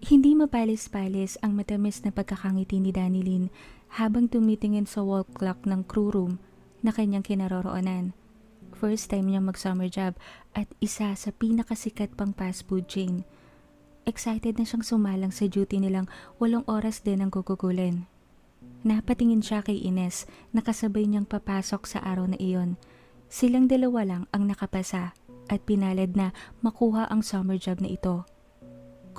Hindi mapalis-palis ang matamis na pagkakangiti ni Danilyn habang tumitingin sa wall clock ng crew room na kanyang kinaroroonan. First time niya mag-summer job at isa sa pinakasikat pang fast food chain. Excited na siyang sumalang sa duty nilang 8 oras din ang gugugulin. Napatingin siya kay Ines na kasabay niyang papasok sa araw na iyon. Silang dalawa lang ang nakapasa at pinalad na makuha ang summer job na ito.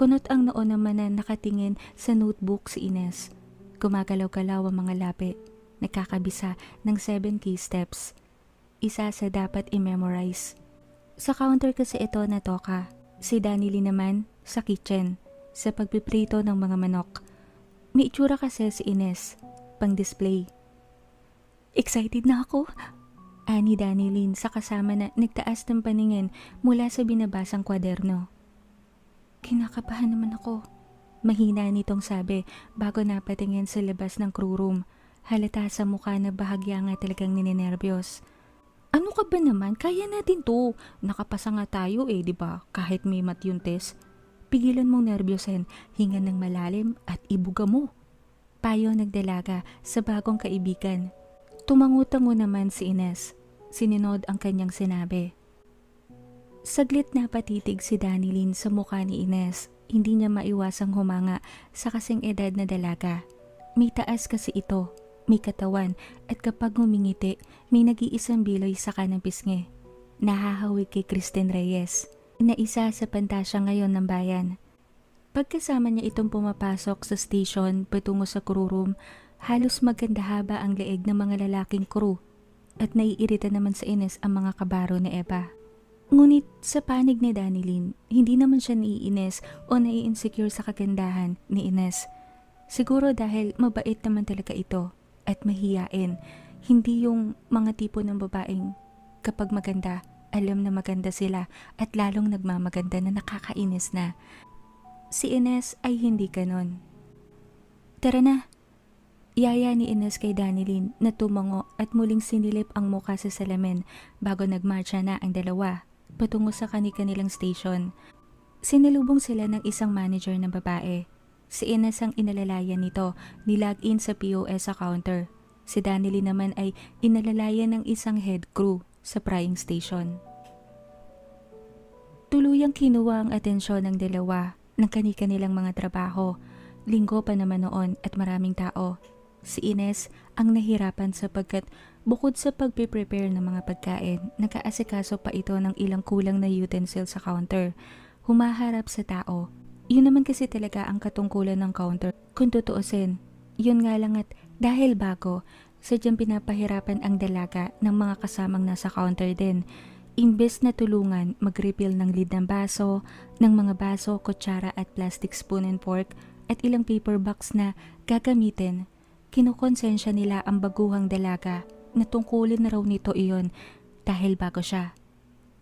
Kunot ang noo naman na nakatingin sa notebook si Ines. Gumagalaw-galaw ang mga labi, nakakabisa ng 7 key steps. Isa sa dapat i-memorize. Sa counter kasi ito natoka. Si Danilyn naman sa kitchen, sa pagpiprito ng mga manok. May itsura kasi si Ines, pang display. Excited na ako, ani Danilyn sa kasama na nagtaas ng paningin mula sa binabasang kwaderno. Kinakabahan naman ako. Mahina nitong sabi bago napatingin sa labas ng crew room. Halata sa mukha na bahagya nga talagang ninenervyos. Ano ka ba naman? Kaya natin to. Nakapasa nga tayo di ba? Kahit may mat yung test. Pigilan mong nervyosin, hinga ng malalim at ibuga mo. Payo nagdalaga sa bagong kaibigan. Tumangutango naman si Ines. Sininod ang kanyang sinabi. Saglit na patitig si Danilyn sa mukha ni Ines. Hindi niya maiwasang humanga sa kasing edad na dalaga. May taas kasi ito, may katawan at kapag humingiti, may nag-iisang biloy sa kanang pisngi. Nahahawig kay Kristen Reyes, na isa sa pantasya ngayon ng bayan. Pagkasama niya itong pumapasok sa station patungo sa crew room, halos maganda haba ang leeg ng mga lalaking crew at naiirita naman sa Ines ang mga kabaro ni Eva. Ngunit sa panig ni Danilyn, hindi naman siya naiinis o nai-insecure sa kagandahan ni Ines. Siguro dahil mabait naman talaga ito at mahiyain. Hindi yung mga tipo ng babaeng kapag maganda, alam na maganda sila at lalong nagmamaganda na nakakainis na. Si Ines ay hindi ganon. Tara na! Yaya ni Ines kay Danilyn na tumango at muling sinilip ang muka sa salamin bago nagmarcha na ang dalawa patungo sa kani-kanilang station. Sinalubong sila ng isang manager na babae. Si Ines ang inalalayan nito, nilagin sa POS sa counter. Si Danilyn naman ay inalalayan ng isang head crew sa prying station. Tuluyang kinuha ang atensyon ng dalawa ng kani-kanilang mga trabaho. Linggo pa naman noon at maraming tao. Si Ines ang nahirapan sapagkat bukod sa pagpe-prepare ng mga pagkain, nakaasikaso pa ito ng ilang kulang na utensil sa counter. Humaharap sa tao. Yun naman kasi talaga ang katungkulan ng counter. Kung tutuusin, yun nga lang at dahil bago, sadyang pinapahirapan ang dalaga ng mga kasamang nasa counter din. Imbes na tulungan, mag-refill ng lid ng baso, ng mga baso, kutsara at plastic spoon and fork at ilang paper box na gagamitin. Kinukonsensya nila ang baguhang dalaga na tungkulin na raw nito iyon dahil bago siya.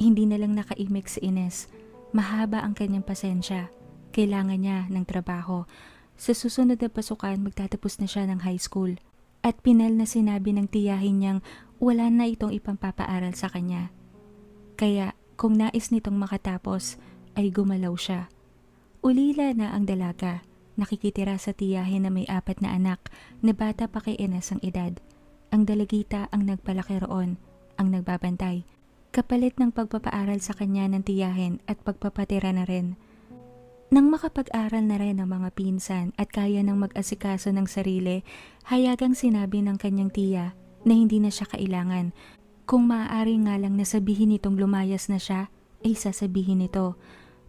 Hindi na lang nakaimik si Ines. Mahaba ang kanyang pasensya. Kailangan niya ng trabaho. Sa susunod na pasukan magtatapos na siya ng high school. At pinal na sinabi ng tiyahin niyang wala na itong ipampapaaral sa kanya. Kaya kung nais nitong makatapos ay gumalaw siya. Ulila na ang dalaga. Nakikitira sa tiyahin na may 4 na anak na bata pa kay Ines ang edad. Ang dalagita ang nagpalaki roon, ang nagbabantay. Kapalit ng pagpapaaral sa kanya ng tiyahin at pagpapatira na rin. Nang makapag-aral na rin ang mga pinsan at kaya nang mag-asikaso ng sarili, hayagang sinabi ng kanyang tiya na hindi na siya kailangan. Kung maaari nga lang na sabihin nitong lumayas na siya, ay sasabihin nito.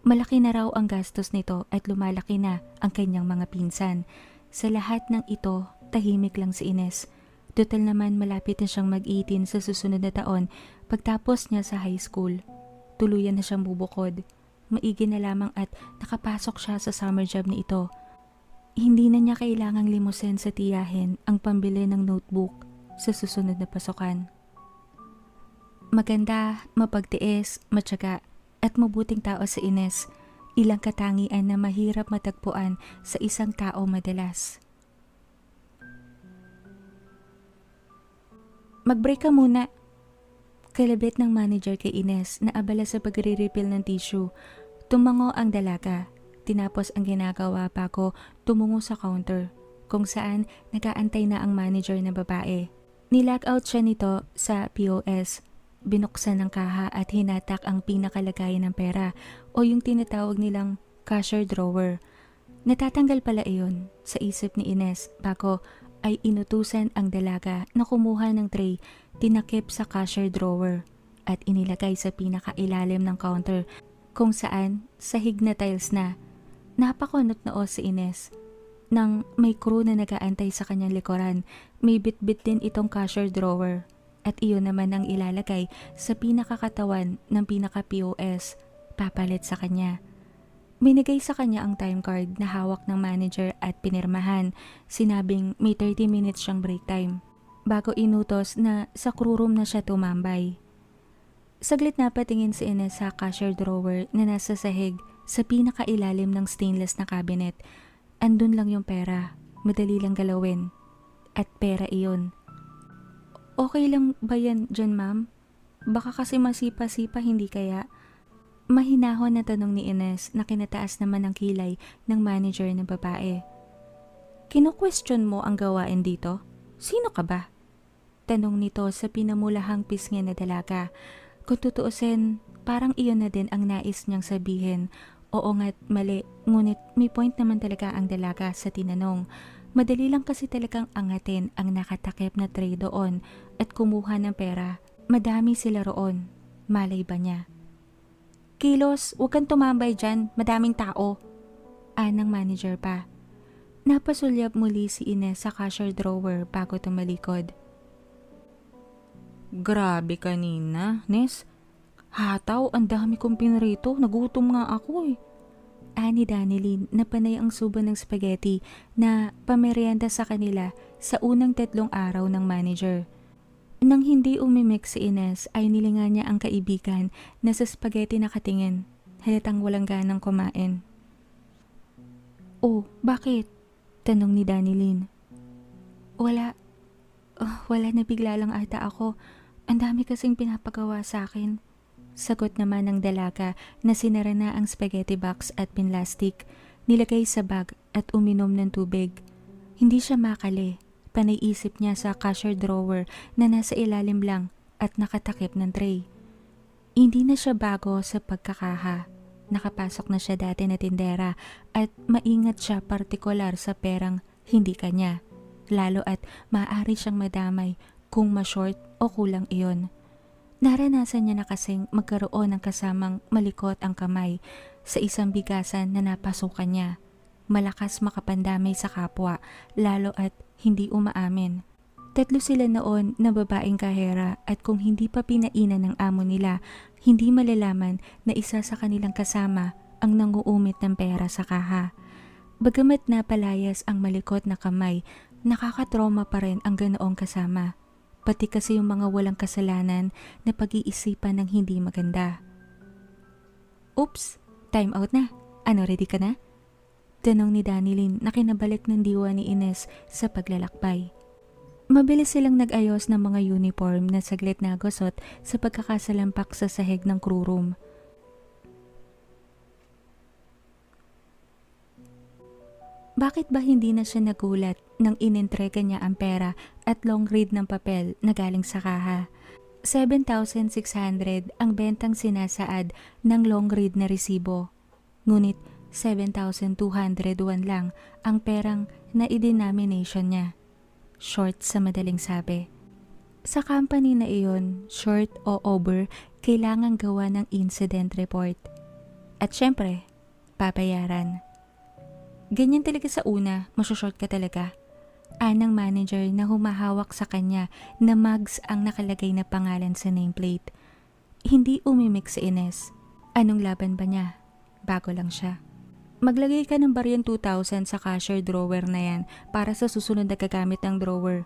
Malaki na raw ang gastos nito at lumalaki na ang kanyang mga pinsan. Sa lahat ng ito, tahimik lang si Ines. Total naman malapit na siyang mag-18 sa susunod na taon pagtapos niya sa high school. Tuluyan na siyang bubukod. Maigi na lamang at nakapasok siya sa summer job na ito. Hindi na niya kailangang limusin sa tiyahin ang pambili ng notebook sa susunod na pasukan. Maganda, mapagtiis, matyaga at mabuting tao si Ines. Ilang katangian na mahirap matagpuan sa isang tao madalas. Mag-break ka muna. Kalabit ng manager kay Ines na abala sa pagre-refill ng tissue. Tumango ang dalaga. tinapos ang ginagawa bago tumungo sa counter kung saan nag-aantay na ang manager na babae. Nilag out siya nito sa POS. Binuksan ng kaha at hinatak ang pinakalagayan ng pera o yung tinatawag nilang cashier drawer. Natatanggal pala iyon sa isip ni Ines bago ay inutusan ang dalaga na kumuha ng tray, tinakip sa cashier drawer at inilagay sa pinakailalim ng counter kung saan sahig na tiles na. Napakunot noo si Ines. Nang may crew na nag-aantay sa kanyang likuran, may bit-bit din itong cashier drawer at iyon naman ang ilalagay sa pinakakatawan ng pinaka-POS papalit sa kanya. Binigay sa kanya ang time card na hawak ng manager at pinirmahan. Sinabing may 30 minutes siyang break time bago inutos na sa crew room na siya tumambay. Saglit na patingin si Ines sa cashier drawer na nasa sahig sa pinakailalim ng stainless na cabinet. Andun lang yung pera, madali lang galawin. At pera iyon. Okay lang ba yan dyan, ma'am? Baka kasi masipa-sipa, hindi kaya? Mahinahon na tanong ni Ines na kinataas naman ang kilay ng manager ng babae. Kino-question mo ang gawain dito? Sino ka ba? Tanong nito sa pinamulahang pisngi na dalaga. Kung tutuusin, parang iyon na din ang nais niyang sabihin. Oo nga't mali, ngunit may point naman talaga ang dalaga sa tinanong. Madali lang kasi talagang angatin ang nakatakip na tray doon at kumuha ng pera. Madami sila roon. Malay ba niya? Kilos, huwag kang tumambay dyan, madaming tao. Anang manager pa. Napasulyap muli si Ines sa cashier drawer bago tumalikod. Grabe kanina, Nes. Hataw, ang dami kong pinrito. Nagutom nga ako eh. Ani Danilin na panay ang subo ng spaghetti na pamerienda sa kanila sa unang 3 araw ng manager. Nang hindi umimik si Ines ay nilingan niya ang kaibigan na sa spaghetti nakatingin. Halatang walang ganang kumain. Oh, bakit? Tanong ni Danilin. Wala. Wala, na bigla lang ata ako. Ang dami kasing pinapagawa sa akin. Sagot naman ng dalaga na sinara na ang spaghetti box at pinlastik, nilagay sa bag at uminom ng tubig. Hindi siya makali. Panay isip niya sa cashier drawer na nasa ilalim lang at nakatakip ng tray. Hindi na siya bago sa pagkakaha. Nakapasok na siya dati na tindera at maingat siya partikular sa perang hindi kanya. Lalo at maaari siyang madamay kung ma-short o kulang iyon. Naranasan niya na kasing magkaroon ng kasamang malikot ang kamay sa isang bigasan na napasukan niya. Malakas makapandamay sa kapwa, lalo at hindi umaamin. 3 sila noon na babaeng kahera at kung hindi pa pinainan ng amo nila, hindi malalaman na isa sa kanilang kasama ang nanguumit ng pera sa kaha. Bagamat napalayas ang malikot na kamay, nakakatroma pa rin ang ganoong kasama. Pati kasi yung mga walang kasalanan na pag-iisipan ng hindi maganda. Oops, time out na. Ano, ready ka na? Tanong ni Danilin na kinabalik ng diwa ni Ines sa paglalakbay. Mabilis silang nag-ayos ng mga uniform na saglit na gusot sa pagkakasalampak sa sahig ng crew room. Bakit ba hindi na siya nagulat nang inintrega niya ang pera at long read ng papel na galing sa kaha? 7,600 ang bentang sinasaad ng long read na resibo. Ngunit 7,201 lang ang perang na i-denomination niya. Short sa madaling sabi. Sa company na iyon, short o over, kailangang gawa ng incident report. At syempre, papayaran. Ganyan talaga sa una, masyashort ka talaga. Anang manager na humahawak sa kanya na mugs ang nakalagay na pangalan sa nameplate. Hindi umimik si Ines. Anong laban ba niya? Bago lang siya. Maglagay ka ng baryan 2,000 sa cashier drawer na yan para sa susunod na gagamit ng drawer.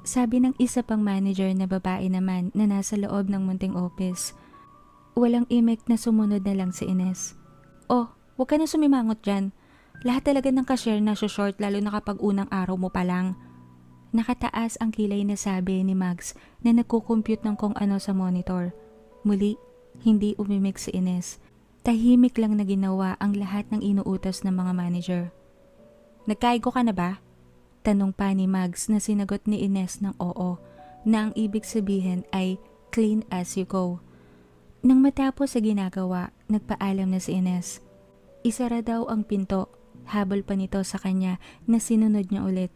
Sabi ng isa pang manager na babae naman na nasa loob ng munting office. Walang imik na sumunod na lang si Ines. Oh, huwag ka na sumimangot dyan. Lahat talaga ng cashier na short lalo na kapag unang araw mo pa lang. Nakataas ang kilay na sabi ni Mags na nagkukompute ng kung ano sa monitor. Muli, hindi umimik si Ines. Tahimik lang na ginawa ang lahat ng inuutos ng mga manager. Nagkaigo ka na ba? Tanong pa ni Mags na sinagot ni Ines ng oo, na ang ibig sabihin ay clean as you go. Nang matapos sa ginagawa, nagpaalam na si Ines. Isara daw ang pinto, habol pa nito sa kanya na sinunod niya ulit.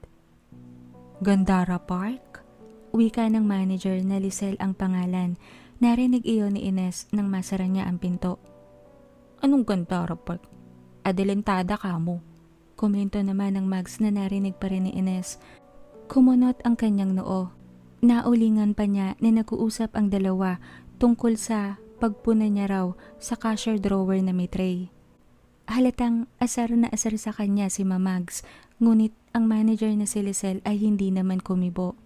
Gandara Park? Wika ng manager na Lisel ang pangalan. Narinig iyon ni Ines nang masara niya ang pinto. Anong Gandara Park? Adelentada ka mo. Komento naman ng Mags na narinig pa rin ni Ines. Kumunot ang kanyang noo. Naulingan pa niya na nag-uusap ang dalawa tungkol sa pagpuna niya raw sa cashier drawer na may tray. Halatang asar na asar sa kanya si Mamags, ngunit ang manager na si Lisel ay hindi naman kumibo.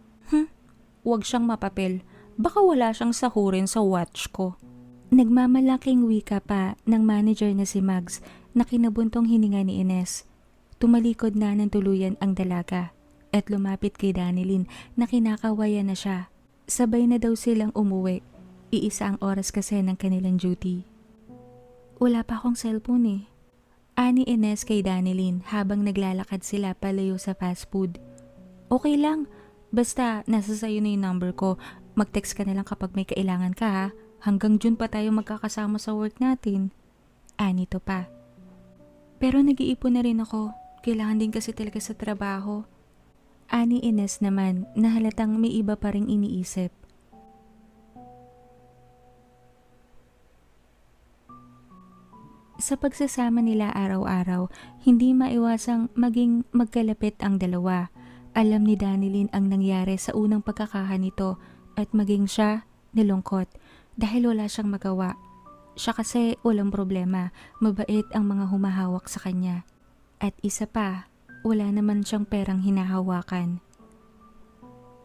Huwag siyang mapapel. Baka wala siyang sahurin sa watch ko. Nagmamalaking wika pa ng manager na si Mags na kinabuntong hininga ni Ines. Tumalikod na ng tuluyan ang dalaga at lumapit kay Danilyn na kinakawayan na siya. Sabay na daw silang umuwi. Iisa ang oras kasi ng kanilang duty. Wala pa akong cellphone eh. Ani Ines kay Danilyn habang naglalakad sila palayo sa fast food. Okay lang. Basta nasa sayo na yung number ko. Mag-text ka na lang kapag may kailangan ka ha. Hanggang June pa tayo magkakasama sa work natin. Ani to pa. Pero nag-iipon na rin ako. Kailangan din kasi talaga sa trabaho. Ani Ines naman na halatang may iba pa ring iniisip. Sa pagsasama nila araw-araw, hindi maiwasang maging magkalapit ang dalawa. Alam ni Danilyn ang nangyari sa unang pagkakahan nito at maging siya nalungkot dahil wala siyang magawa. Siya kasi walang problema, mabait ang mga humahawak sa kanya. At isa pa, wala naman siyang perang hinahawakan.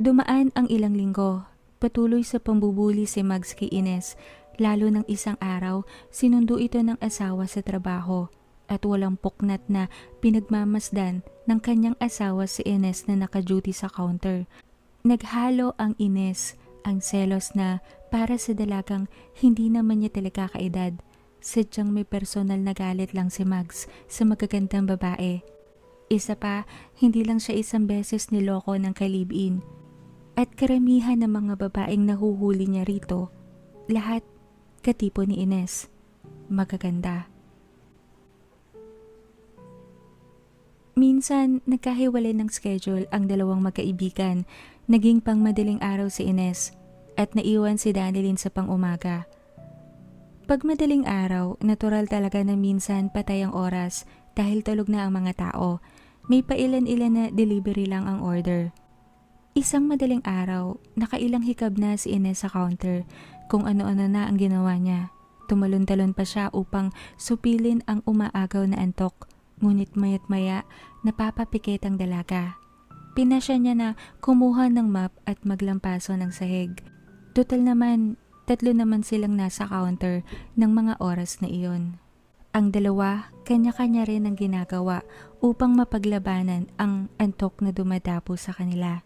Dumaan ang ilang linggo, patuloy sa pambubuli si Mags kay Ines, lalo ng isang araw, sinundo ito ng asawa sa trabaho at walang puknat na pinagmamasdan ng kanyang asawa si Ines na naka-duty sa counter. Naghalo ang Ines, ang selos na para sa dalagang hindi naman niya talaga kaedad. Sadyang may personal na galit lang si Mags sa magagandang babae. Isa pa, hindi lang siya isang beses niloko ng kalibin. At karamihan ng mga babaeng nahuhuli niya rito, lahat katipo ni Ines. Magaganda. Minsan, nagkahiwalay ng schedule ang dalawang magkaibigan. Naging pang madaling araw si Ines at naiwan si Danilyn sa pang-umaga. Pag madaling araw, natural talaga na minsan patay ang oras dahil tulog na ang mga tao. May pailan-ilan na delivery lang ang order. Isang madaling araw, nakailang hikab na si Ines sa counter kung ano-ano na ang ginawa niya. Tumalon-talon pa siya upang supilin ang umaagaw na antok, ngunit mayat maya napapapikit ang dalaga. Pinasya niya na kumuha ng map at maglampaso ng sahig. Total naman, 3 naman silang nasa counter ng mga oras na iyon. Ang dalawa, kanya-kanya rin ang ginagawa upang mapaglabanan ang antok na dumadapo sa kanila.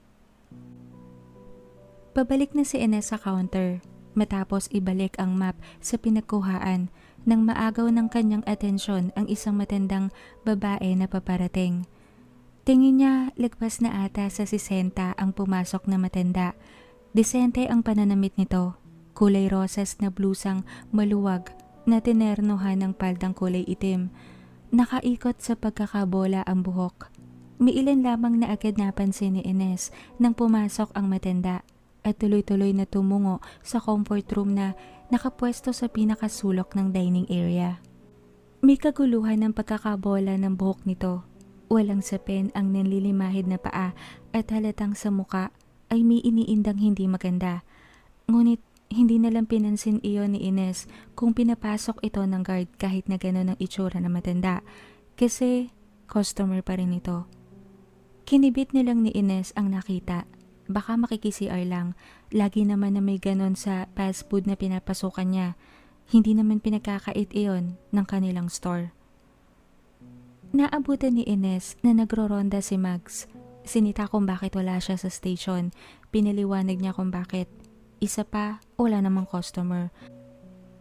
Pabalik na si Ines sa counter matapos ibalik ang map sa pinagkuhaan nang maagaw ng kanyang atensyon ang isang matandang babae na paparating. Tingin niya lagpas na ata sa 60 ang pumasok na matanda. Disente ang pananamit nito. Kulay rosas na blusang maluwag na tinernohan ng paldang kulay itim. Nakaikot sa pagkakabola ang buhok. May ilan lamang na agad napansin ni Ines nang pumasok ang matanda at tuloy-tuloy na tumungo sa comfort room na nakapwesto sa pinakasulok ng dining area. May kaguluhan ng pagkakabola ng buhok nito. Walang sapin ang nanlilimahid na paa at halatang sa muka ay may iniindang hindi maganda. Ngunit hindi na lang pinansin iyon ni Ines kung pinapasok ito ng guard kahit na gano'n ang itsura na matanda kasi customer pa rin ito. Kinibit na lang ni Ines ang nakita. Baka makiki-CR lang. Lagi naman na may gano'n sa fast food na pinapasukan niya. Hindi naman pinagkakait iyon ng kanilang store. Naabutan ni Ines na nagroronda si Mags. Sinita kung bakit wala siya sa station. Pinaliwanag niya kung bakit. Isa pa, wala namang customer.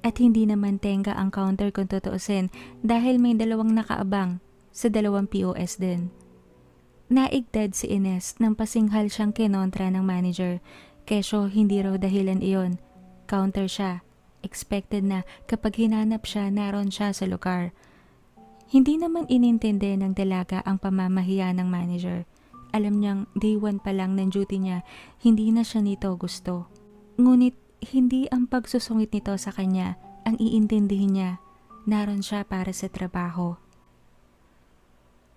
At hindi naman tenga ang counter kung tutuusin dahil may dalawang nakaabang sa dalawang POS din. Naigdad si Ines nang pasinghal siyang kinontra ng manager. Kesyo hindi raw dahilan iyon. Counter siya. Expected na kapag hinanap siya naroon siya sa lugar. Hindi naman inintindi ng dalaga ang pamamahiya ng manager. Alam niyang day 1 pa lang ng duty niya, hindi na siya nito gusto. Ngunit hindi ang pagsusungit nito sa kanya ang iintindihin niya. Naroon siya para sa trabaho.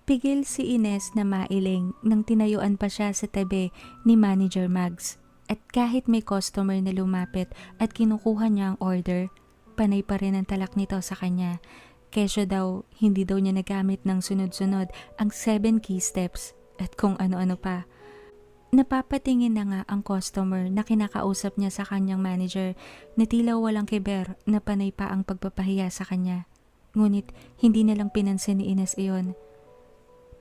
Pigil si Ines na mailing nang tinayuan pa siya sa tabi ni Manager Mags. At kahit may customer na lumapit at kinukuha niya ang order, panay pa rin ang talak nito sa kanya. Kesyo daw, hindi daw niya nagamit ng sunod-sunod ang 7 key steps at kung ano-ano pa. Napapatingin na nga ang customer na kinakausap niya sa kanyang manager na tila walang kiber na panay pa ang pagpapahiya sa kanya. Ngunit hindi na lang pinansin ni Ines iyon.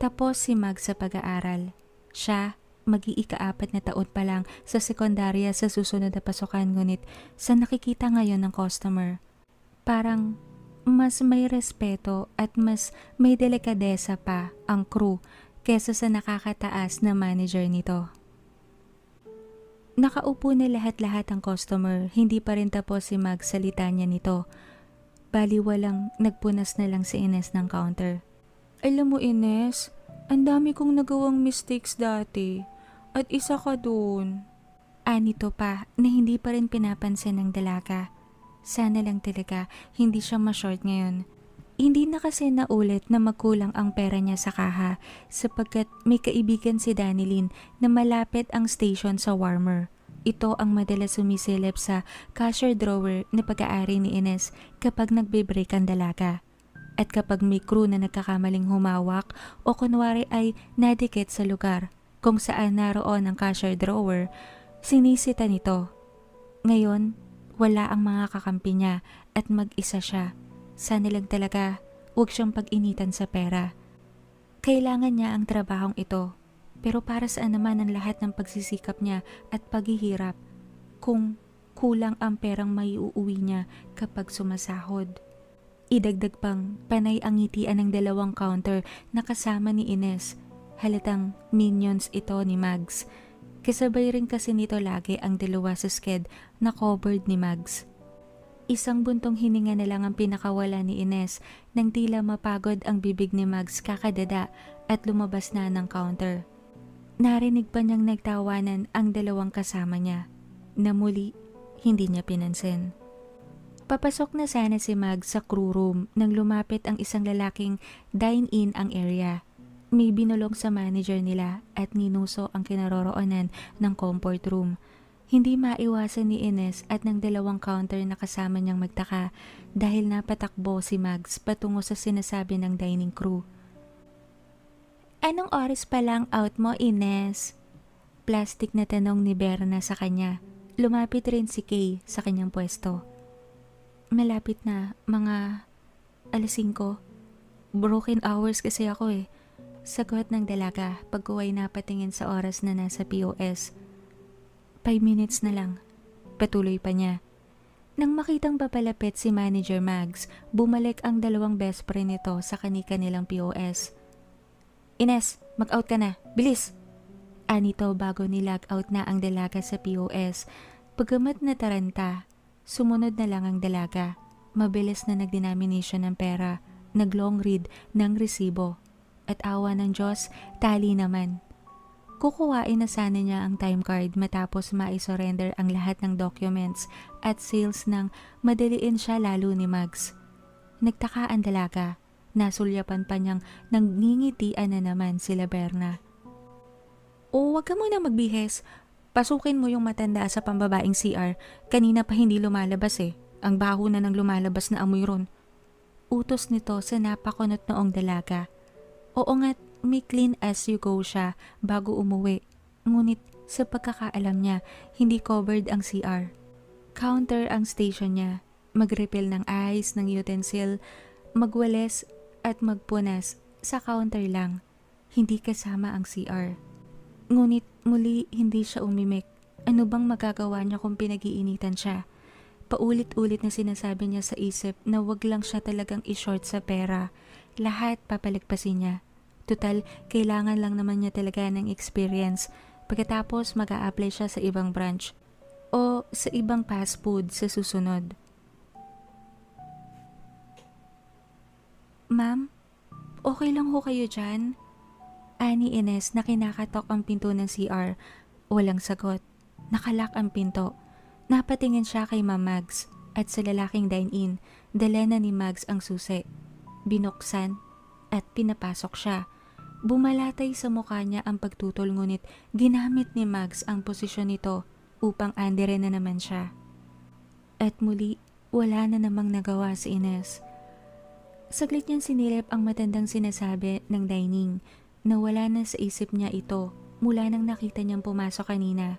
Tapos si Mag sa pag-aaral. Siya, mag-iika-4 na taon pa lang sa sekundarya sa susunod na pasukan, ngunit sa nakikita ngayon ng customer, parang mas may respeto at mas may delikadesa pa ang crew kesa sa nakakataas na manager nito. Nakaupo na lahat-lahat ang customer, hindi pa rin tapos si Mag salita niya nito. Baliwalang nagpunas na lang si Ines ng counter. Alam mo Ines, ang dami kong nagawang mistakes dati at isa ka doon. Anito pa na hindi pa rin pinapansin ng dalaga. Sana lang talaga hindi siya ma-short ngayon. Hindi na kasi naulit na magkulang ang pera niya sa kaha sapagkat may kaibigan si Danilyn na malapit ang station sa Warmer. Ito ang madalas sumisilip sa cashier drawer na pag-aari ni Ines kapag nagbe-break ang dalaga. At kapag may crew na nagkakamaling humawak o kunwari ay nadikit sa lugar kung saan naroon ang cashier drawer, sinisita nito. Ngayon, wala ang mga kakampi niya at mag-isa siya. Sana lang talaga huwag siyang pag-initan sa pera. Kailangan niya ang trabahong ito, pero para saan naman ang lahat ng pagsisikap niya at paghihirap kung kulang ang perang maiuuwi niya kapag sumasahod. Idagdag pang panay ang ngitian ng dalawang counter na kasama ni Ines. Halatang minions ito ni Mags. Kasabay rin kasi nito lagi ang dalawa sa sked na covered ni Mags. Isang buntong hininga na lang ang pinakawala ni Ines nang tila mapagod ang bibig ni Mags kakadada at lumabas na ng counter. Narinig pa niyang nagtawanan ang dalawang kasama niya na muli hindi niya pinansin. Papasok na sana si Mags sa crew room nang lumapit ang isang lalaking dine-in ang area. May binulong sa manager nila at ninuso ang kinaroroonan ng comfort room. Hindi maiwasan ni Ines at ng dalawang counter na kasama niyang magtaka dahil napatakbo si Mags patungo sa sinasabi ng dining crew. Anong oras pa lang out mo, Ines? Plastic na tanong ni Berna sa kanya. Lumapit rin si Kay sa kanyang pwesto. Malapit na, mga 5:00. Broken hours kasi ako eh. Sagot ng dalaga pagkuway napatingin sa oras na nasa POS. 5 minutes na lang. Patuloy pa niya. Nang makitang papalapit si Manager Mags, bumalik ang dalawang best friend nito sa kani-kanilang POS. Ines, mag-out ka na. Bilis! Anito bago nilag out na ang dalaga sa POS. Pagamat nataranta, sumunod na lang ang dalaga. Mabilis na nagdenomination ng pera, nag-long read ng resibo. At awa ng Diyos, tali naman. Kukuhain na sana niya ang time card matapos ma-surrender ang lahat ng documents at sales nang madaliin siya lalo ni Mags. Nagtaka ang dalaga, nasulyapan pa niyang nangingitian na naman sila Berna. O wag ka muna magbihes, pasukin mo yung matanda sa pambabaing CR, kanina pa hindi lumalabas eh, ang baho na ng lumalabas na amoy ron. Utos nito sa napakunot noong dalaga. Oo nga't may clean as you go siya bago umuwi. Ngunit sa pagkakaalam niya, hindi covered ang CR. Counter ang station niya. Mag-refill ng ice, ng utensil, magwales at magpunas sa counter lang. Hindi kasama ang CR. Ngunit muli hindi siya umimik. Ano bang magagawa niya kung pinag-iinitan siya? Paulit-ulit na sinasabi niya sa isip na wag lang siya talagang i-short sa pera. Lahat papalagpasin niya. Tutal, kailangan lang naman niya talaga ng experience. Pagkatapos mag-a-apply siya sa ibang branch o sa ibang fast food sa susunod. Ma'am, okay lang ho kayo dyan? Ani Ines na kinakatok ang pinto ng CR. Walang sagot. Nakalak ang pinto. Napatingin siya kay Ma'am Mags at sa lalaking dine-in. Dala na ni Mags ang susi. Binuksan at pinapasok siya. Bumalatay sa mukha niya ang pagtutol ngunit ginamit ni Mags ang posisyon nito upang andere na naman siya. At muli, wala na namang nagawa si Ines. Saglit niyang sinilip ang matandang sinasabi ng dining. Nawala na sa isip niya ito mula nang nakita niyang pumasok kanina.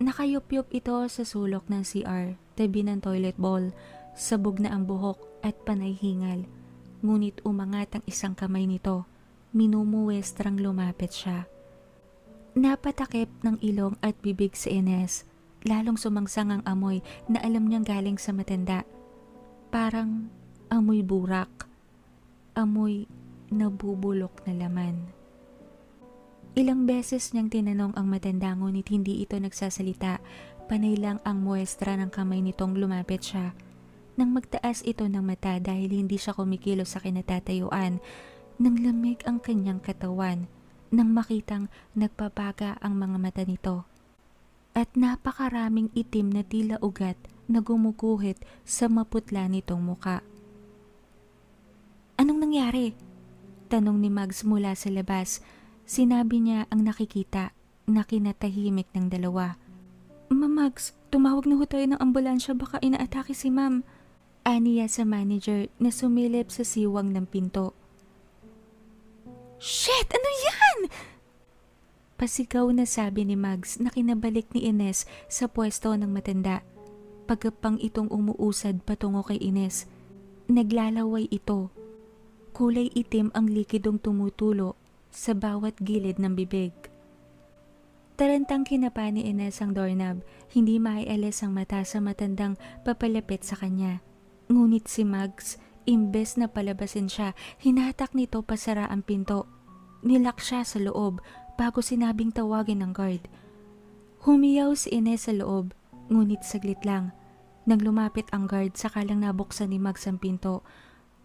Nakayup-yup ito sa sulok ng CR, tabi ng toilet bowl, sabog na ang buhok at panay hingal. Ngunit umangat ang isang kamay nito, minumuwestrang lumapit siya. Napatakip ng ilong at bibig si Ines, lalong sumangsang ang amoy na alam niyang galing sa matanda. Parang amoy burak, amoy nabubulok na laman. Ilang beses niyang tinanong ang matanda ngunit hindi ito nagsasalita, panay lang ang muestra ng kamay nitong lumapit siya. Nang magtaas ito ng mata dahil hindi siya kumikilos sa kinatatayuan, nang lamig ang kanyang katawan, nang makitang nagpapaga ang mga mata nito. At napakaraming itim na tila ugat na gumuguhit sa maputla nitong muka. Anong nangyari? Tanong ni Mags mula sa labas. Sinabi niya ang nakikita na kinatahimik ng dalawa. Mags, tumawag na ho tayo ng ambulansya, baka inaatake si ma'am. Aniya sa manager na sumilip sa siwang ng pinto. Shit! Ano yan? Pasigaw na sabi ni Mags na kinabalik ni Ines sa pwesto ng matanda. Pagkapang itong umuusad patungo kay Ines. Naglalaway ito. Kulay itim ang likidong tumutulo sa bawat gilid ng bibig. Tarantang kinapa ni Ines ang doorknob, hindi maialis ang mata sa matandang papalapit sa kanya. Ngunit si Mags, imbes na palabasin siya, hinatak nito pasara ang pinto. Nilak siya sa loob bago sinabing tawagin ng guard. Humiyaw si Ines sa loob, ngunit saglit lang. Nang lumapit ang guard, saka lang nabuksan ni Mags ang pinto.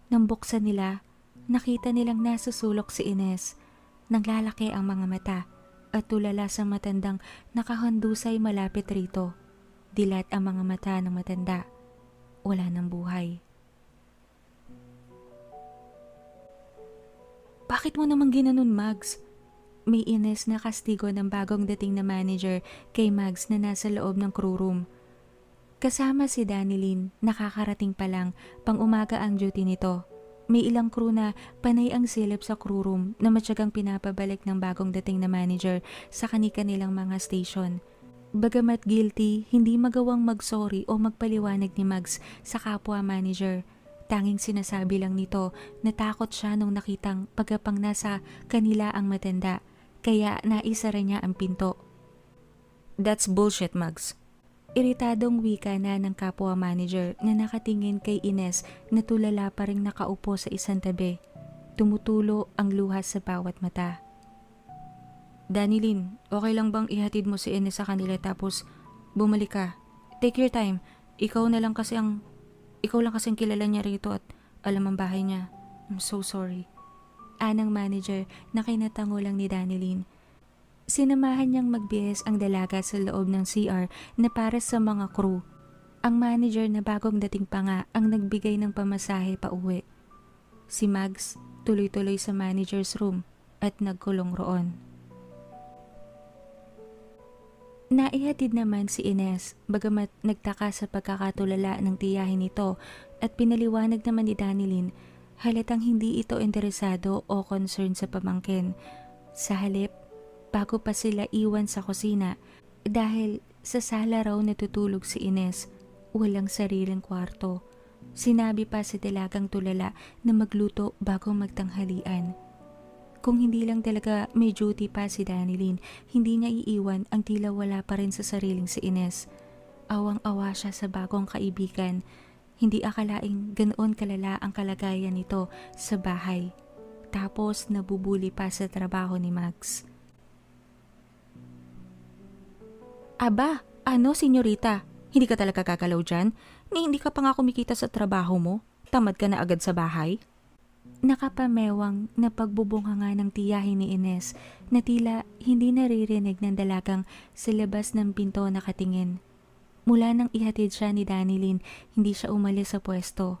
Nang buksan nila, nakita nilang nasa sulok si Ines. Naglalaki ang mga mata at tulala sa matandang nakahandusay malapit rito. Dilat ang mga mata ng matanda. Wala ng buhay. Bakit mo naman ginanon, Mags? May Ines na kastigo ng bagong dating na manager kay Mags na nasa loob ng crew room. Kasama si Danilyn, nakakarating pa lang, pang umaga ang duty nito. May ilang crew na panay ang silip sa crew room na matyagang pinapabalik ng bagong dating na manager sa kani-kanilang mga station. Bagamat guilty, hindi magawang mag-sorry o magpaliwanag ni Mags sa kapwa manager. Tanging sinasabi lang nito na takot siya nung nakitang pagkapang nasa kanila ang matanda, kaya naisara niya ang pinto. That's bullshit, Mags. Iritadong wika na ng kapwa manager na nakatingin kay Ines na tulala pa ring nakaupo sa isang tabi. Tumutulo ang luha sa bawat mata. Danilyn, okay lang bang ihatid mo si Ines sa kanila tapos bumalik ka? Take your time. Ikaw lang kasi ang kilala niya rito at alam ang bahay niya. I'm so sorry. Anang manager na kinatango lang ni Danilyn. Sinamahan niyang magbihis ang dalaga sa loob ng CR na para sa mga crew. Ang manager na bagong dating pa nga ang nagbigay ng pamasahe pa uwi. Si Mags tuloy-tuloy sa manager's room at nagkulong roon. Naihatid naman si Ines, bagamat nagtaka sa pagkakatulala ng tiyahin nito at pinaliwanag naman ni Danilyn, halatang hindi ito interesado o concerned sa pamangkin. Sa halip, bago pa sila iwan sa kusina dahil sa sala raw natutulog si Ines, walang sariling kwarto. Sinabi pa sa dalagang tulala na magluto bago magtanghalian. Kung hindi lang talaga may duty pa si Danilyn, hindi niya iiwan ang tila wala pa rin sa sariling si Ines. Awang-awa siya sa bagong kaibigan. Hindi akalaing ganoon kalala ang kalagayan nito sa bahay. Tapos nabubuli pa sa trabaho ni Max. Aba, ano senyorita? Hindi ka talaga gagalaw dyan? Ni hindi ka pa nga kumikita sa trabaho mo? Tamad ka na agad sa bahay? Nakapamewang na pagbubunga nga ng tiyahin ni Ines na tila hindi naririnig ng dalagang sa labas ng pinto nakatingin. Mula nang ihatid siya ni Danilyn, hindi siya umalis sa pwesto.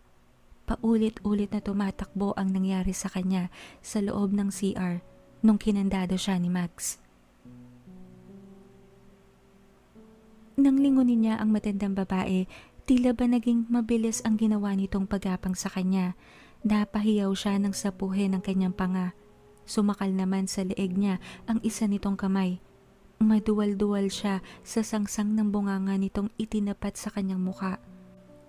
Paulit-ulit na tumatakbo ang nangyari sa kanya sa loob ng CR nung kinandado siya ni Max. Nang lingunin niya ang matandang babae, tila ba naging mabilis ang ginawa nitong pagapang sa kanya. Napahiyaw siya ng sapuhin ng kanyang panga. Sumakal naman sa leeg niya ang isa nitong kamay. Maduwal-duwal siya sa sangsang ng bunganga nitong itinapat sa kanyang muka.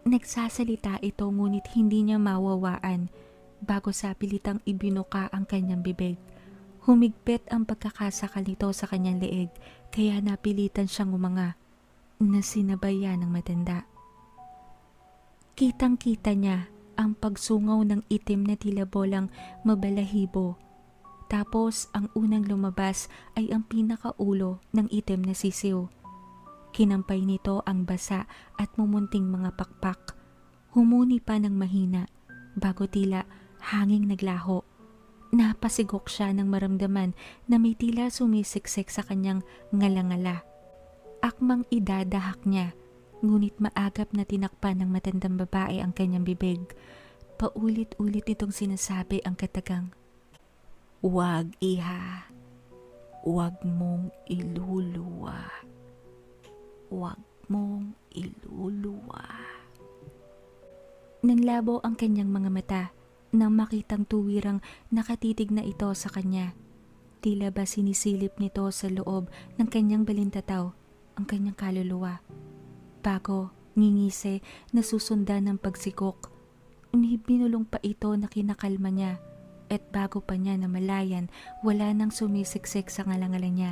Nagsasalita ito ngunit hindi niya mawawaan bago sa pilitang ibinuka ang kanyang bibig. Humigpit ang pagkakasakal nito sa kanyang leeg kaya napilitan siyang umanga na sinabayan ng matanda. Kitang-kita niya ang pagsungaw ng itim na tila bolang mabalahibo. Tapos ang unang lumabas ay ang pinakaulo ng itim na sisiw. Kinampay nito ang basa at mumunting mga pakpak. Humuni pa ng mahina bago tila hanging naglaho. Napasigok siya nang maramdaman na may tila sumisiksik sa kanyang ngalangala. Akmang idadahak niya, ngunit maagap na tinakpan ng matandang babae ang kanyang bibig. Paulit-ulit itong sinasabi ang katagang, "Huwag, iha. Huwag mong iluluwa. Huwag mong iluluwa." Nanlabo ang kanyang mga mata nang makitang tuwirang nakatitig na ito sa kanya. Tila ba sinisilip nito sa loob ng kanyang balintataw ang kanyang kaluluwa. Bago ngingisi na susundan ng pagsikok, binulong pa ito na kinakalma niya at bago pa niya namalayan wala nang sumisiksik sa ngalangala niya.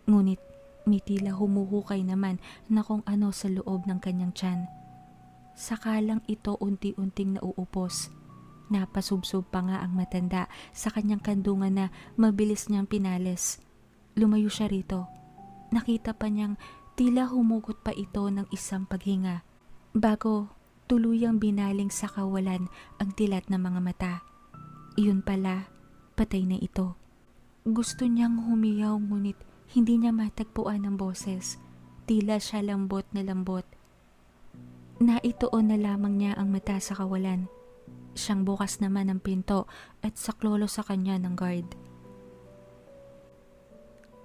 Ngunit may tila humuhukay naman na kung ano sa loob ng kanyang tiyan. Sakalang ito unti-unting nauupos. Napasubsob pa nga ang matanda sa kanyang kandungan na mabilis niyang pinalis. Lumayo siya rito. Nakita pa niyang tila humugot pa ito ng isang paghinga bago tuluyang binaling sa kawalan ang dilat ng mga mata. Iyon pala, patay na ito. Gusto niyang humiyaw ngunit hindi niya matagpuan ang boses. Tila siya lambot na lambot. Naituon na lamang niya ang mata sa kawalan. Siyang bukas naman ang pinto at saklolo sa kanya ng guard.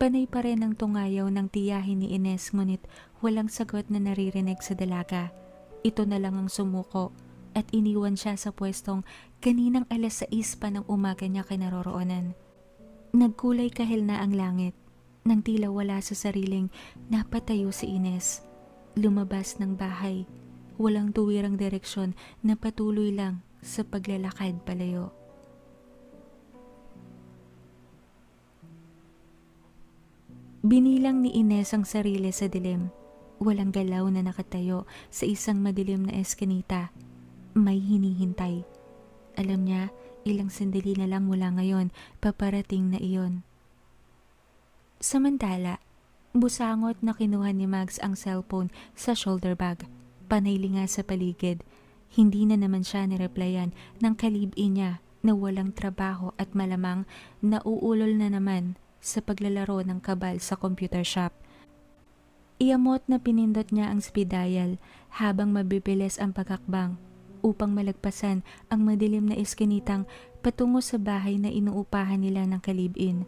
Panay pa rin ang tungayaw ng tiyahin ni Ines ngunit walang sagot na naririnig sa dalaga. Ito na lang ang sumuko at iniwan siya sa pwestong kaninang 6:00 pa ng umaga niya kinaroroonan. Nagkulay kahil na ang langit nang tila wala sa sariling napatayo si Ines. Lumabas ng bahay, walang tuwirang direksyon na patuloy lang sa paglalakad palayo. Binilang ni Ines ang sarili sa dilim. Walang galaw na nakatayo sa isang madilim na eskinita. May hinihintay. Alam niya, ilang sandali na lang mula ngayon, paparating na iyon. Samantala, busangot na kinuha ni Max ang cellphone sa shoulder bag. Panaylinga sa paligid. Hindi na naman siya nireplyan ng kalib-in niya na walang trabaho at malamang nauulol na naman sa paglalaro ng kabal sa computer shop. Iamot na pinindot niya ang speed dial habang mabibilis ang pagakbang upang malagpasan ang madilim na eskinitang patungo sa bahay na inuupahan nila ng kalib-in.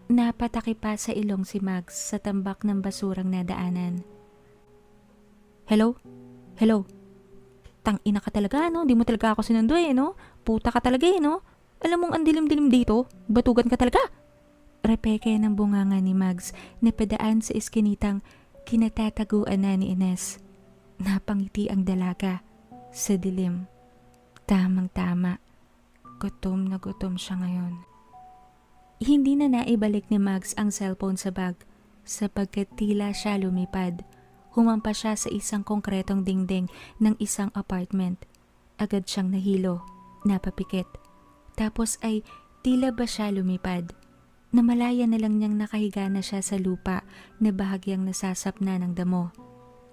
Napataki pa sa ilong si Max sa tambak ng basurang nadaanan. Hello? Hello? Tang-ina ka talaga, no? Di mo talaga ako sinundoy, no? Puta ka talaga, no? Alam mong ang dilim-dilim dito? Batugan ka talaga? Repeke ng bunganga ni Max na padaan sa eskinitang kinatataguan na ni Ines. Napangiti ang dalaga sa dilim. Tamang-tama. Gutom na gutom siya ngayon. Hindi na naibalik ni Max ang cellphone sa bag sapagkat tila siya lumipad. humampa siya sa isang konkretong dingding ng isang apartment. Agad siyang nahilo, napapikit. Tapos ay tila ba siya lumipad. Namalaya na lang niyang nakahiga na siya sa lupa na bahagyang nasasapna ng damo.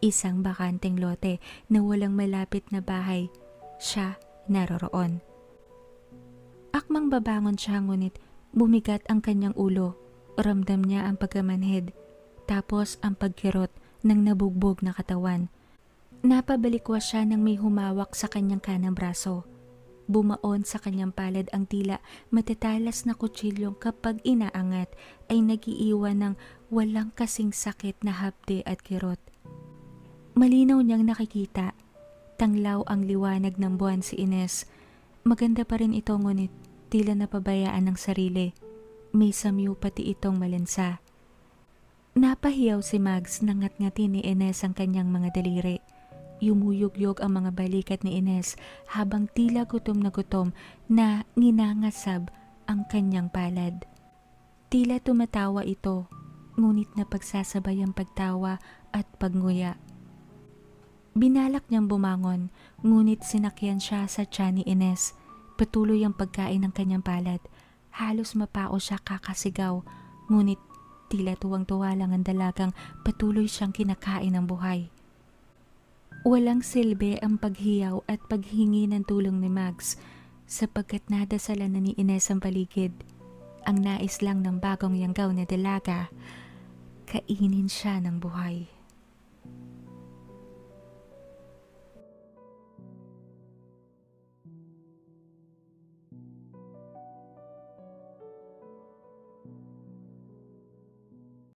Isang bakanteng lote na walang malapit na bahay. Siya naroroon. Akmang babangon siya ngunit bumigat ang kanyang ulo. Ramdam niya ang pagkamanhid, tapos ang pagkirot ng nabugbog na katawan. Napabalikwas siya nang may humawak sa kanyang kanang braso. Bumaon sa kanyang palad ang tila matatalas na kutsilyong kapag inaangat ay nagiiwan ng walang kasing sakit na hapde at kirot. Malinaw niyang nakikita. Tanglaw ang liwanag ng buwan si Ines. Maganda pa rin ito ngunit tila napabayaan ng sarili. May samyu pati itong malensa. Napahiyaw si Mags nang ngat-ngati ni Ines ang kanyang mga daliri. Yumuyugyog ang mga balikat ni Ines habang tila gutom na nginangasab ang kanyang palad. Tila tumatawa ito, ngunit napagsasabay ang pagtawa at pagnguya. Binalak niyang bumangon, ngunit sinakyan siya sa tiyan ni Ines. Patuloy ang pagkain ng kanyang palad. Halos mapao siya kakasigaw, ngunit tila tuwang-tuwa lang ang dalagang patuloy siyang kinakain ng buhay. Walang silbi ang paghiyaw at paghingi ng tulong ni Mags sapagkat nadasalan na ni Ines ang paligid. Ang nais lang ng bagong yanggaw na dalaga, kainin siya ng buhay.